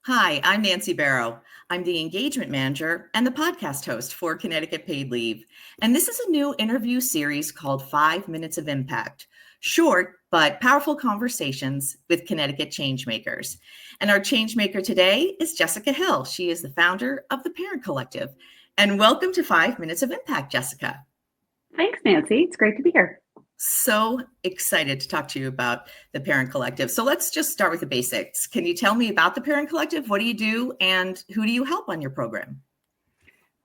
Hi, I'm Nancy Barrow. I'm the engagement manager and the podcast host for Connecticut Paid Leave. And this is a new interview series called 5 Minutes of Impact. Short but powerful conversations with Connecticut Changemakers. And our changemaker today is Jessica Hill. She is the founder of the Parent Collective. And welcome to 5 Minutes of Impact, Jessica. Thanks, Nancy. It's great to be here. So excited to talk to you about the Parent Collective. So let's just start with the basics. Can you tell me about the Parent Collective? What do you do and who do you help on your program?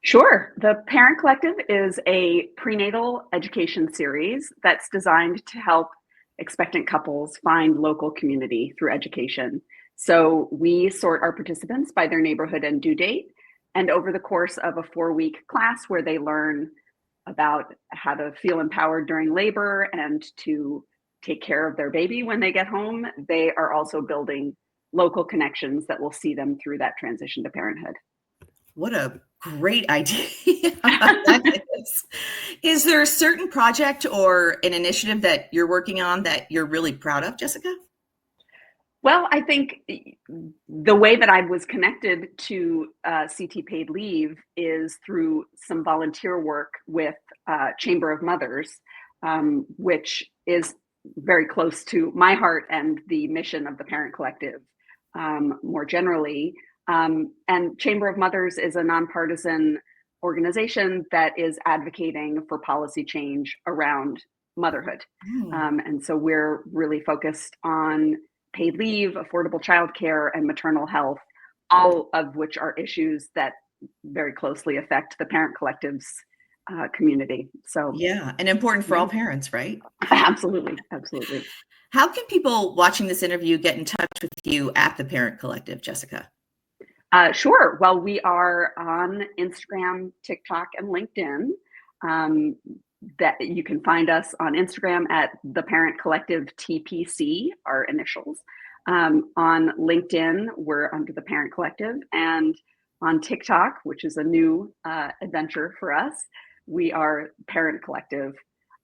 Sure. The Parent Collective is a prenatal education series that's designed to help expectant couples find local community through education. So we sort our participants by their neighborhood and due date. And over the course of a 4-week class where they learn about how to feel empowered during labor and to take care of their baby when they get home, they are also building local connections that will see them through that transition to parenthood. What a great idea. Is there a certain project or an initiative that you're working on that you're really proud of, Jessica? Well, I think the way that I was connected to CT Paid Leave is through some volunteer work with Chamber of Mothers, which is very close to my heart and the mission of the Parent Collective more generally. And Chamber of Mothers is a nonpartisan organization that is advocating for policy change around motherhood. And so we're really focused on paid leave, affordable childcare, and maternal health, all of which are issues that very closely affect the Parent Collective's community. So yeah, and important for all parents, right? Absolutely. How can people watching this interview get in touch with you at the Parent Collective, Jessica? Sure. Well, we are on Instagram, TikTok, and LinkedIn. That you can find us on Instagram at the Parent Collective TPC, our initials. On LinkedIn, we're under the Parent Collective, and on TikTok, which is a new adventure for us, we are Parent Collective.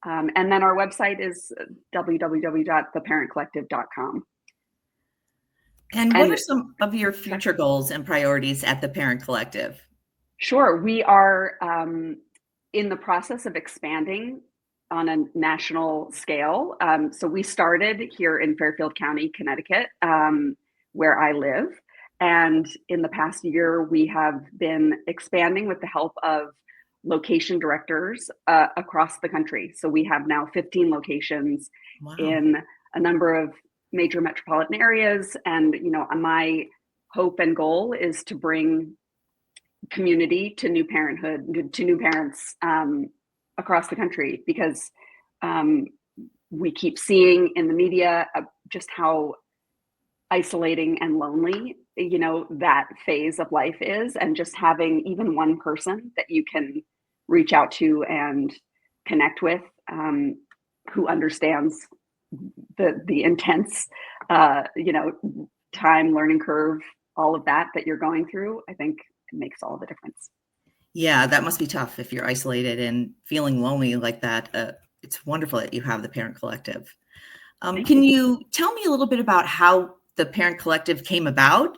And then our website is www.theparentcollective.com. And what are some of your future goals and priorities at the Parent Collective? Sure. We are in the process of expanding on a national scale. So we started here in Fairfield County, Connecticut, where I live. And in the past year, we have been expanding with the help of location directors across the country. So we have now 15 locations in a number of major metropolitan areas. And, my hope and goal is to bring community to new parenthood, to new parents across the country, because we keep seeing in the media just how isolating and lonely, that phase of life is, and just having even one person that you can reach out to and connect with, who understands the intense, time, learning curve, all of that you're going through, I think it makes all the difference. Yeah, that must be tough if you're isolated and feeling lonely like that. It's wonderful that you have the Parent Collective. Can you tell me a little bit about how the Parent Collective came about?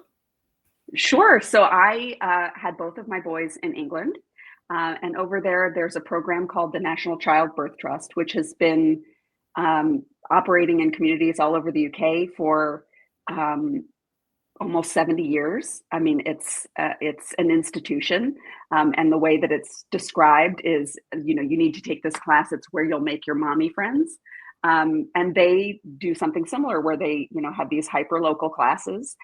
Sure. So I had both of my boys in England, and over there's a program called the National Child Birth Trust, which has been operating in communities all over the UK for almost 70 years. I mean, it's an institution, and the way that it's described is, you need to take this class. It's where you'll make your mommy friends, and they do something similar where they, have these hyper local classes,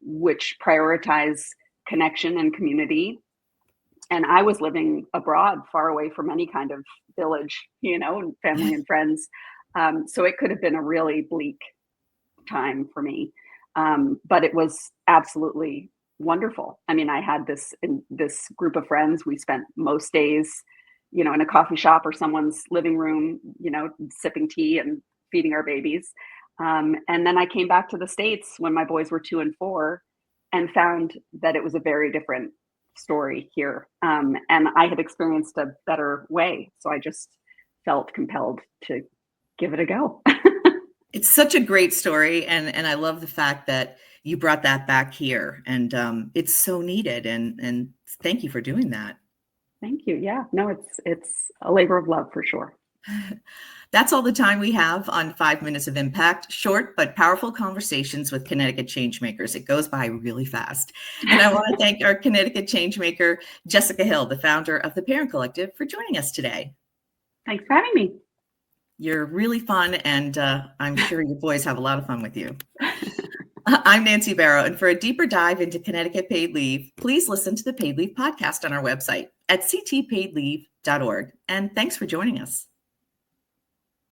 which prioritize connection and community. And I was living abroad, far away from any kind of village, and family and friends. So it could have been a really bleak time for me. But it was absolutely wonderful. I mean, I had this group of friends. We spent most days, in a coffee shop or someone's living room, sipping tea and feeding our babies. And then I came back to the States when my boys were 2 and 4 and found that it was a very different story here. And I had experienced a better way. So I just felt compelled to give it a go. It's such a great story. And I love the fact that you brought that back here, and it's so needed. And thank you for doing that. Thank you. Yeah, no, it's a labor of love for sure. That's all the time we have on 5 Minutes of Impact, short but powerful conversations with Connecticut Changemakers. It goes by really fast. And I want to thank our Connecticut Changemaker, Jessica Hill, the founder of the Parent Collective, for joining us today. Thanks for having me. You're really fun, and I'm sure your boys have a lot of fun with you. I'm Nancy Barrow, and for a deeper dive into Connecticut paid leave, please listen to the Paid Leave podcast on our website at ctpaidleave.org. And thanks for joining us.